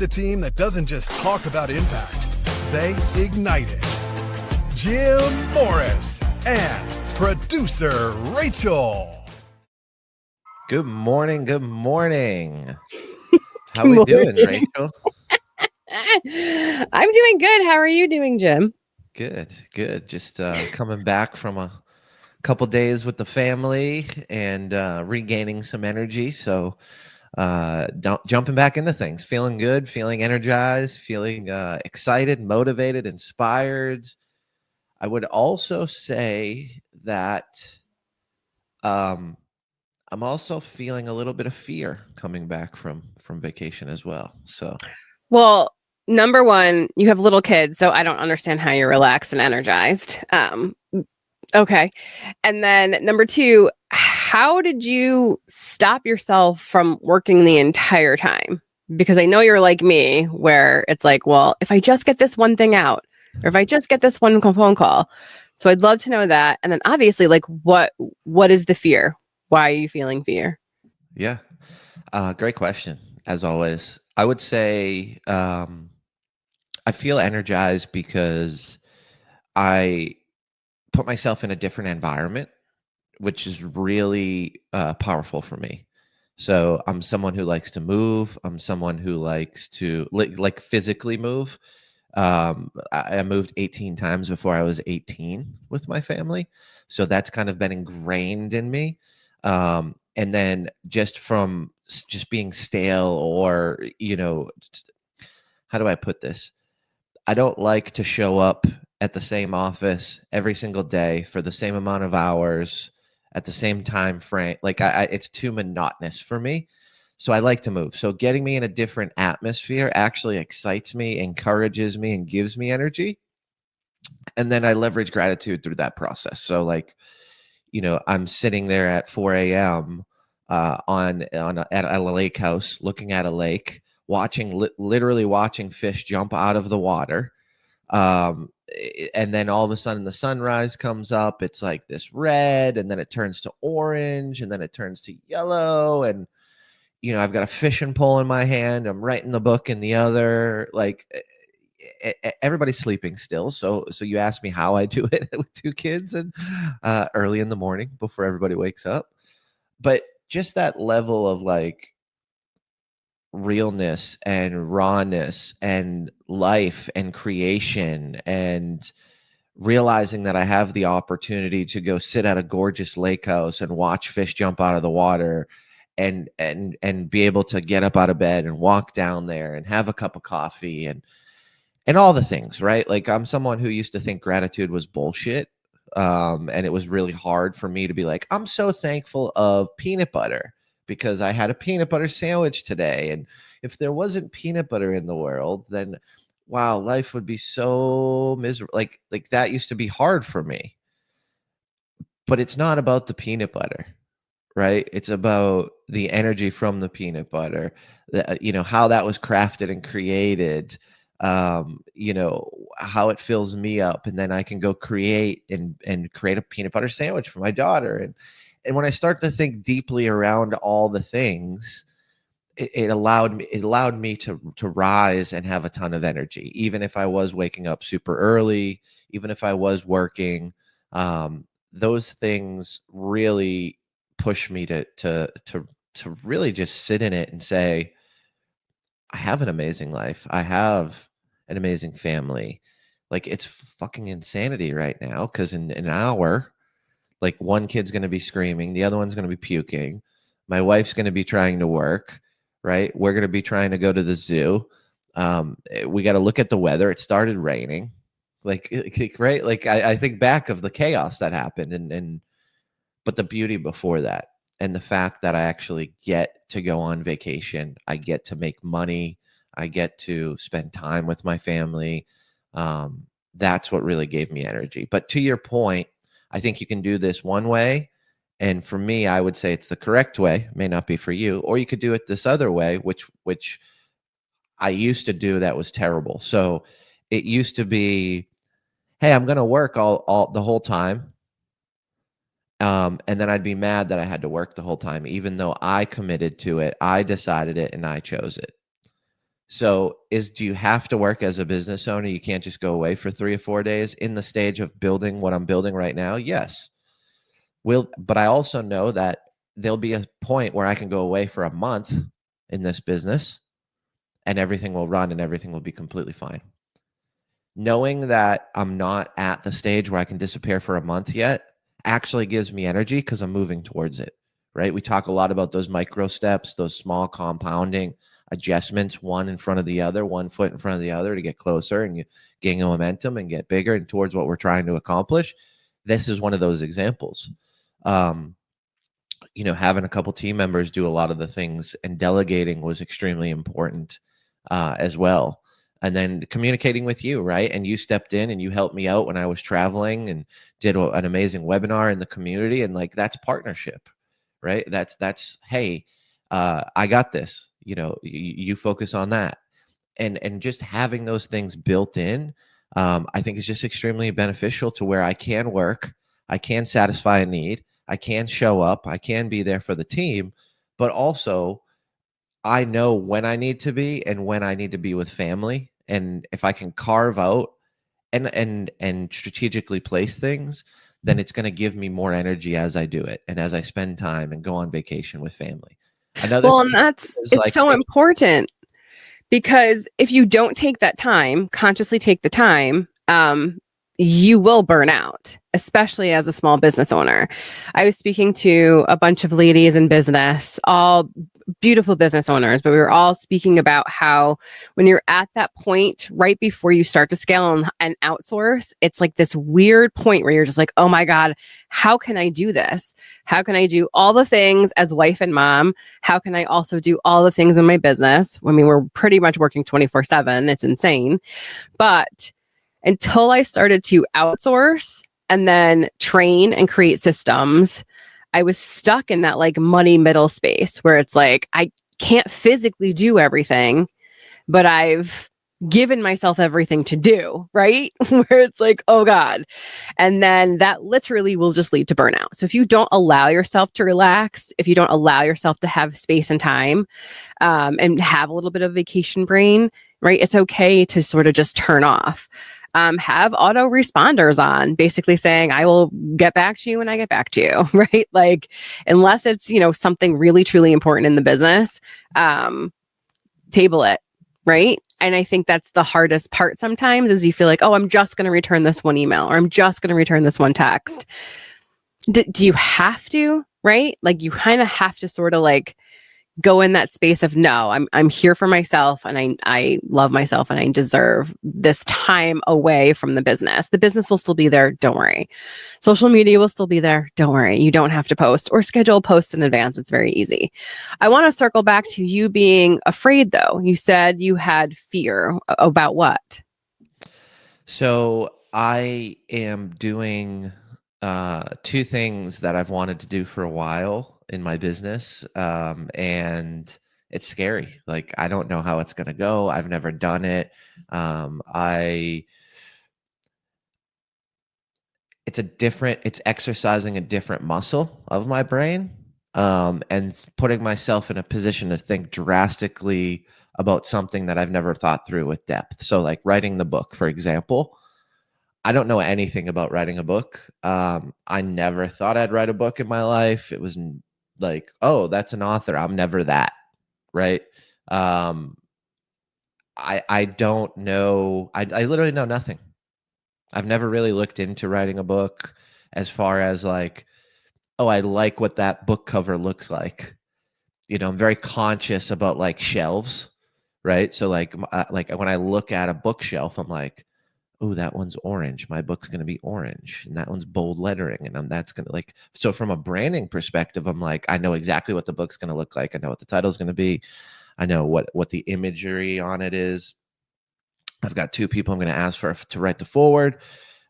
the team that doesn't just talk about impact, they ignite it. Jim Morris and producer Rachel. Good morning. Good morning. How we doing, Rachel? I'm doing good. How are you doing, Jim? Good. Just coming back from a couple days with the family and regaining some energy. So jumping back into things, feeling good, feeling energized, feeling excited, motivated, inspired. I would also say that I'm also feeling a little bit of fear coming back from vacation as well. So, well, number one, you have little kids, so I don't understand how you're relaxed and energized. Okay. And then number two, how did you stop yourself from working the entire time? Because I know you're like me, where it's like, well, if I just get this one thing out, or if I just get this one phone call. So I'd love to know that. And then obviously, like, what is the fear? Why are you feeling fear? Yeah. Great question, as always. I would say I feel energized because I put myself in a different environment, which is really powerful for me. So I'm someone who likes to move. I'm someone who likes to like physically move. I moved 18 times before I was 18 with my family. So that's kind of been ingrained in me. And then just from just being stale or, how do I put this? I don't like to show up at the same office every single day for the same amount of hours at the same time frame. Like it's too monotonous for me. So I like to move. So getting me in a different atmosphere actually excites me, encourages me, and gives me energy. And then I leverage gratitude through that process. So like, I'm sitting there at 4 a.m. At a lake house, looking at a lake, literally watching fish jump out of the water. And then all of a sudden the sunrise comes up. It's like this red, and then it turns to orange, and then it turns to yellow. And, I've got a fishing pole in my hand. I'm writing the book in the other. Like everybody's sleeping still. So you asked me how I do it with two kids and early in the morning before everybody wakes up. But just that level of like realness and rawness and life and creation and realizing that I have the opportunity to go sit at a gorgeous lake house and watch fish jump out of the water and be able to get up out of bed and walk down there and have a cup of coffee and all the things, right? Like I'm someone who used to think gratitude was bullshit. And it was really hard for me to be like, I'm so thankful of peanut butter because I had a peanut butter sandwich today. And if there wasn't peanut butter in the world, then wow, life would be so miserable. Like that used to be hard for me. But it's not about the peanut butter, right? It's about the energy from the peanut butter, how that was crafted and created, how it fills me up. And then I can go create and create a peanut butter sandwich for my daughter. And when I start to think deeply around all the things, it allowed me to rise and have a ton of energy, even if I was waking up super early, even if I was working. Those things really push me to really just sit in it and say, I have an amazing life. I have an amazing family. Like it's fucking insanity right now because in an hour, like one kid's going to be screaming, the other one's going to be puking. My wife's going to be trying to work, right? We're going to be trying to go to the zoo. We got to look at the weather. It started raining. Like right? Like I think back of the chaos that happened but the beauty before that and the fact that I actually get to go on vacation, I get to make money, I get to spend time with my family. That's what really gave me energy. But to your point, I think you can do this one way. And for me, I would say it's the correct way. It may not be for you. Or you could do it this other way, which I used to do that was terrible. So it used to be, hey, I'm going to work all the whole time. And then I'd be mad that I had to work the whole time, even though I committed to it, I decided it, and I chose it. So do you have to work as a business owner? You can't just go away for 3 or 4 days in the stage of building what I'm building right now? Yes. But I also know that there'll be a point where I can go away for a month in this business and everything will run and everything will be completely fine. Knowing that I'm not at the stage where I can disappear for a month yet actually gives me energy because I'm moving towards it, right? We talk a lot about those micro steps, those small compounding adjustments, one in front of the other, 1 foot in front of the other to get closer and you gain momentum and get bigger and towards what we're trying to accomplish. This is one of those examples. Having a couple team members do a lot of the things and delegating was extremely important as well. And then communicating with you, right? And you stepped in and you helped me out when I was traveling and did an amazing webinar in the community. And like, that's partnership, right? That's, hey, I got this, you focus on that. And just having those things built in, I think is just extremely beneficial to where I can work, I can satisfy a need, I can show up, I can be there for the team, but also I know when I need to be and when I need to be with family. And if I can carve out and strategically place things, then it's going to give me more energy as I do it and as I spend time and go on vacation with family. Well, and it's so important, because if you don't take that time, consciously take the time, you will burn out, especially as a small business owner. I was speaking to a bunch of ladies in business, all beautiful business owners, but we were all speaking about how when you're at that point right before you start to scale and outsource, it's like this weird point where you're just like, oh my God, how can I do this? How can I do all the things as wife and mom? How can I also do all the things in my business? I mean, we're pretty much working 24/7. It's insane. But until I started to outsource and then train and create systems, I was stuck in that like muddy middle space where it's like, I can't physically do everything, but I've given myself everything to do, right? Where it's like, oh God. And then that literally will just lead to burnout. So if you don't allow yourself to relax, if you don't allow yourself to have space and time, and have a little bit of vacation brain, right? It's okay to sort of just turn off. Have auto responders on, basically saying, I will get back to you when I get back to you, right? Like, unless it's, something really, truly important in the business, table it, right? And I think that's the hardest part sometimes is you feel like, oh, I'm just going to return this one email or I'm just going to return this one text. Do you have to, right? Like you kind of have to sort of like go in that space of no, I'm here for myself and I love myself and I deserve this time away from the business. The business will still be there. Don't worry. Social media will still be there. Don't worry. You don't have to post or schedule posts in advance. It's very easy. I want to circle back to you being afraid though. You said you had fear about what? So I am doing 2 things that I've wanted to do for a while in my business. And it's scary. Like, I don't know how it's going to go. I've never done it. It's exercising a different muscle of my brain, and putting myself in a position to think drastically about something that I've never thought through with depth. So like writing the book, for example, I don't know anything about writing a book. I never thought I'd write a book in my life. It was like, oh, that's an author. I'm never that, right? I don't know. I literally know nothing. I've never really looked into writing a book as far as like, oh, I like what that book cover looks like. I'm very conscious about like shelves, right? So like when I look at a bookshelf, I'm like, oh, that one's orange. My book's going to be orange. And that one's bold lettering. And that's going to like, so from a branding perspective, I'm like, I know exactly what the book's going to look like. I know what the title's going to be. I know what the imagery on it is. I've got 2 people I'm going to ask to write the forward.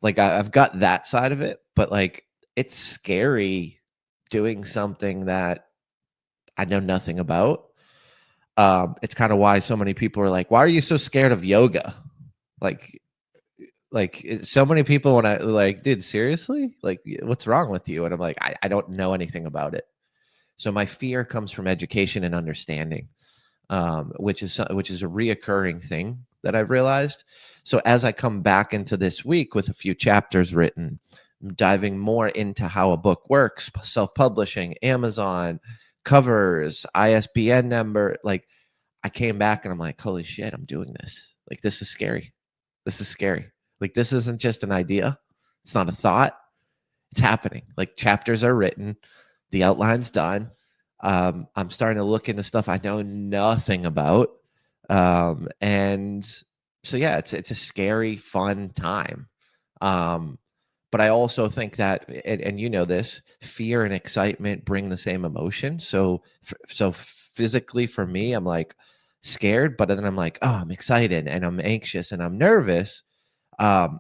Like I've got that side of it, but like, it's scary doing something that I know nothing about. It's kind of why so many people are like, why are you so scared of yoga? Like so many people when I like, dude, seriously? Like, what's wrong with you? And I'm like, I don't know anything about it. So my fear comes from education and understanding. which is a reoccurring thing that I've realized. So as I come back into this week with a few chapters written, diving more into how a book works, self-publishing, Amazon, covers, ISBN number, like I came back and I'm like, holy shit, I'm doing this. Like, this is scary. This is scary. Like, this isn't just an idea. It's not a thought. It's happening. Like, chapters are written. The outline's done. I'm starting to look into stuff I know nothing about. And so, yeah, it's a scary, fun time. But I also think that, and you know this, fear and excitement bring the same emotion. So physically for me, I'm like scared, but then I'm like, oh, I'm excited and I'm anxious and I'm nervous. But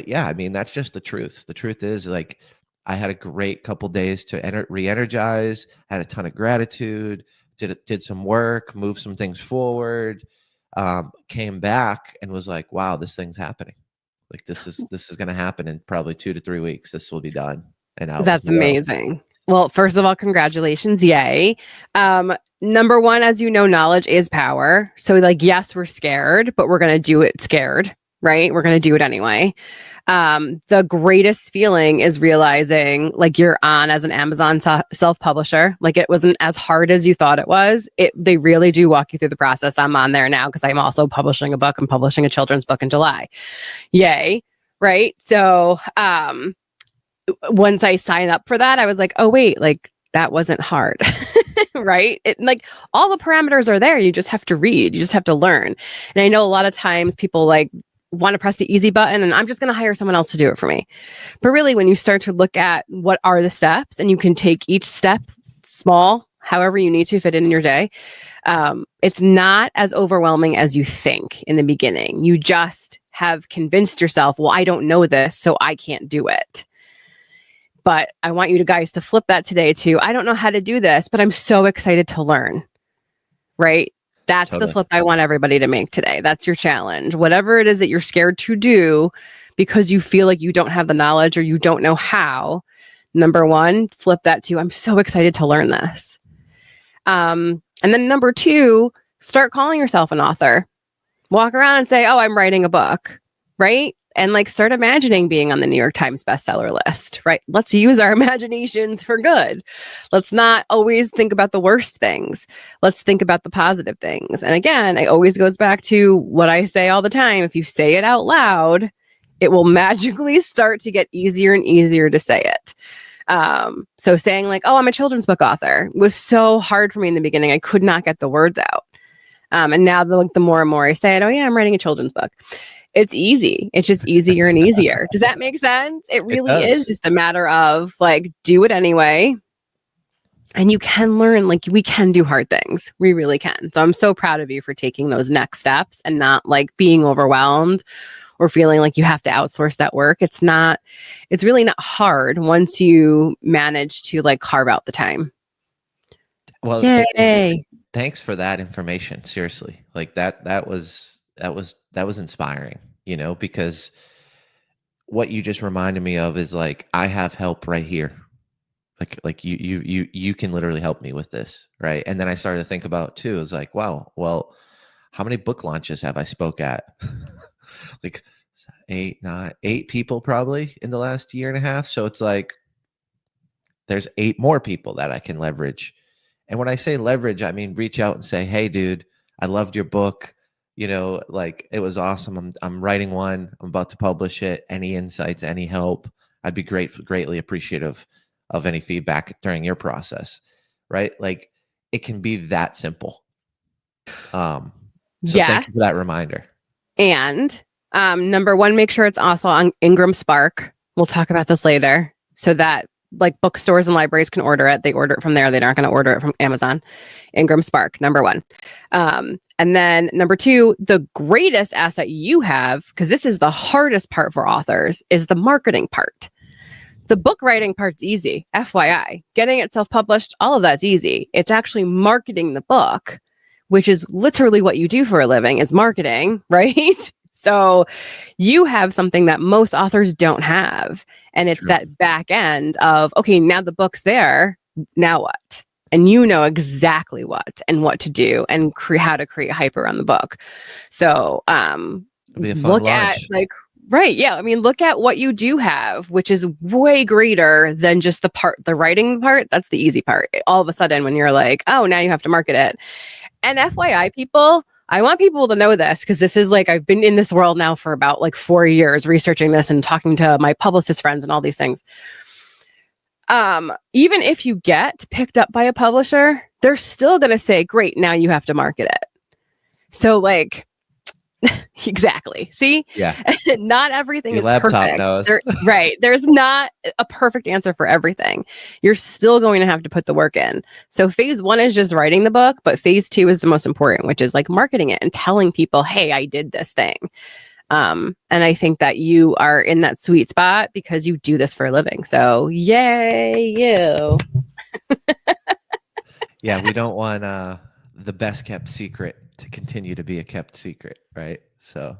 yeah, I mean, that's just the truth. The truth is, like, I had a great couple days to re-energize, had a ton of gratitude, did some work, moved some things forward, came back and was like, wow, this thing's happening. Like, this is going to happen in probably 2 to 3 weeks. This will be done. And out. That's amazing. Well, first of all, congratulations. Yay. Number one, as you know, knowledge is power. So like, yes, we're scared, but we're going to do it scared, right? We're going to do it anyway. The greatest feeling is realizing like you're on as an Amazon self-publisher. Like, it wasn't as hard as you thought it was. They really do walk you through the process. I'm on there now because I'm also publishing a book. I'm publishing a children's book in July. Yay. Right. So, once I signed up for that, I was like, oh, wait, like that wasn't hard, right? Like all the parameters are there. You just have to read. You just have to learn. And I know a lot of times people like want to press the easy button and I'm just going to hire someone else to do it for me. But really, when you start to look at what are the steps and you can take each step small, however you need to fit in your day, it's not as overwhelming as you think in the beginning. You just have convinced yourself, well, I don't know this, so I can't do it. But I want you guys to flip that today to, I don't know how to do this, but I'm so excited to learn, right? That's totally the flip I want everybody to make today. That's your challenge. Whatever it is that you're scared to do because you feel like you don't have the knowledge or you don't know how, number one, flip that to, I'm so excited to learn this. And then number two, start calling yourself an author. Walk around and say, oh, I'm writing a book, right? And like start imagining being on the New York Times bestseller list, right? Let's use our imaginations for good. Let's not always think about the worst things. Let's think about the positive things. And again, it always goes back to what I say all the time. If you say it out loud, it will magically start to get easier and easier to say it. So saying like, oh, I'm a children's book author was so hard for me in the beginning. I could not get the words out. And now the more and more I say it, oh yeah, I'm writing a children's book. It's easy. It's just easier and easier. Does that make sense? It really is just a matter of like, do it anyway. And you can learn, like we can do hard things. We really can. So I'm so proud of you for taking those next steps and not like being overwhelmed or feeling like you have to outsource that work. It's really not hard once you manage to like carve out the time. Well, yay. Thanks for that information. Seriously. Like that was inspiring, you know, because what you just reminded me of is like, I have help right here. Like you can literally help me with this. Right. And then I started to think about too, is like, wow, well, how many book launches have I spoke at? Like 8 people probably in the last year and a half. So it's like, there's 8 more people that I can leverage. And when I say leverage, I mean, reach out and say, hey dude, I loved your book. You know, like it was awesome. I'm writing one. I'm about to publish it. Any insights, any help? I'd be greatly appreciative of any feedback during your process, right? Like it can be that simple. So yes. Thank you for that reminder. And number one, make sure it's also on Ingram Spark. We'll talk about this later, so that like bookstores and libraries can order it. They order it from there. They're not going to order it from Amazon. Ingram Spark, number one. And then number two, the greatest asset you have, because this is the hardest part for authors, is the marketing part. The book writing part's easy, FYI. Getting it self-published, all of that's easy. It's actually marketing the book, which is literally what you do for a living, is marketing, right? So you have something that most authors don't have. And it's that back end of, okay, now the book's there. Now what? and you know exactly what to do and how to create hype around the book. So It'll be a fun look launch. at like, right. Yeah. I mean, look at what you do have, which is way greater than just the writing part. That's the easy part. All of a sudden, when you're like, oh, now you have to market it. And FYI, people, I want people to know this, because this is like, I've been in this world now for about like 4 years researching this and talking to my publicist friends and all these things. Even if you get picked up by a publisher, they're still going to say, great, now you have to market it. So like, exactly. See? Yeah. Not everything Your is laptop perfect. knows. Right. There's not a perfect answer for everything. You're still going to have to put the work in. So phase 1 is just writing the book, but phase 2 is the most important, which is like marketing it and telling people, hey, I did this thing. And I think that you are in that sweet spot because you do this for a living. So yay, you. Yeah, we don't want the best kept secret to continue to be a kept secret, right? So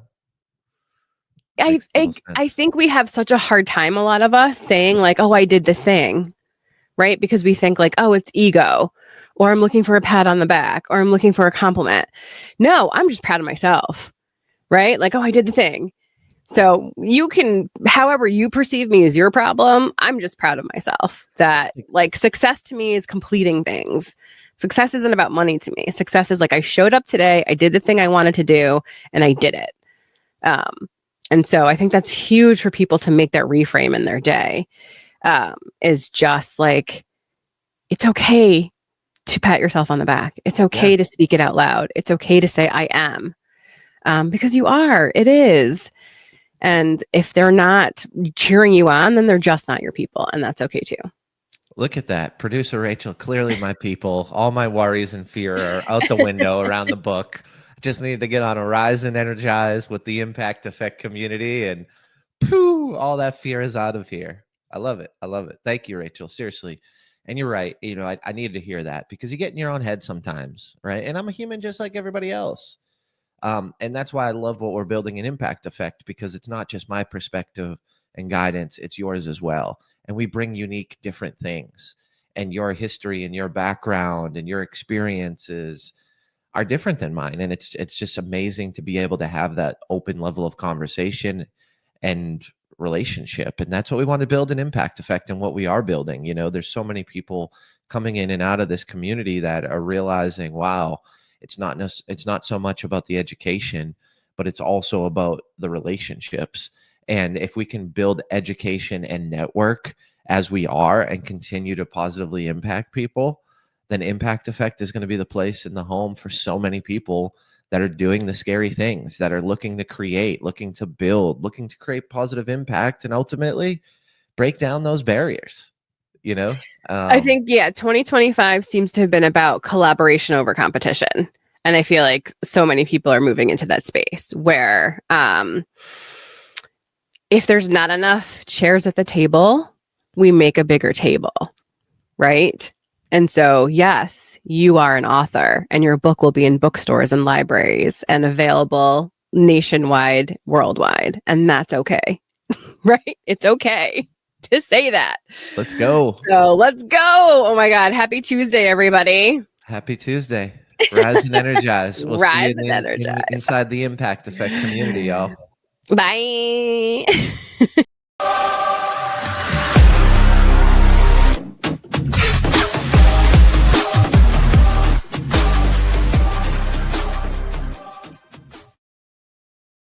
I think we have such a hard time, a lot of us, saying like, oh, I did this thing, right? Because we think like, oh, it's ego, or I'm looking for a pat on the back, or I'm looking for a compliment. No, I'm just proud of myself, right? Like, oh, I did the thing. So you can, however you perceive me is your problem. I'm just proud of myself that like success to me is completing things. Success isn't about money to me. Success is like, I showed up today, I did the thing I wanted to do, and I did it. And so I think that's huge for people to make that reframe in their day, is just like, it's okay to pat yourself on the back. It's okay to speak it out loud. It's okay to say, I am, because you are, it is. And if they're not cheering you on, then they're just not your people. And that's okay too. Look at that. Producer Rachel, clearly my people. All my worries and fear are out the window around the book. Just need to get on a Rise and Energize with the Impact Effect community, and pooh, all that fear is out of here. I love it. I love it. Thank you, Rachel. Seriously. And you're right. You know, I needed to hear that, because you get in your own head sometimes, right? And I'm a human just like everybody else. And that's why I love what we're building in Impact Effect, because it's not just my perspective and guidance, it's yours as well. And we bring unique, different things, and your history and your background and your experiences are different than mine. And it's just amazing to be able to have that open level of conversation and relationship. And that's what we want to build an Impact Effect, and what we are building. You know, there's so many people coming in and out of this community that are realizing, wow, it's not so much about the education, but it's also about the relationships. And if we can build education and network as we are and continue to positively impact people, then Impact Effect is going to be the place in the home for so many people that are doing the scary things, that are looking to create, looking to build, looking to create positive impact, and ultimately break down those barriers. You know, I think, 2025 seems to have been about collaboration over competition. And I feel like so many people are moving into that space where if there's not enough chairs at the table, we make a bigger table, right? And so, yes, you are an author, and your book will be in bookstores and libraries and available nationwide, worldwide. And that's okay, right? It's okay to say that. Let's go. So let's go. Oh my God. Happy Tuesday, everybody. Happy Tuesday. Rise and Energize. We'll Rise see you and Energize. inside the Impact Effect community, y'all. Bye.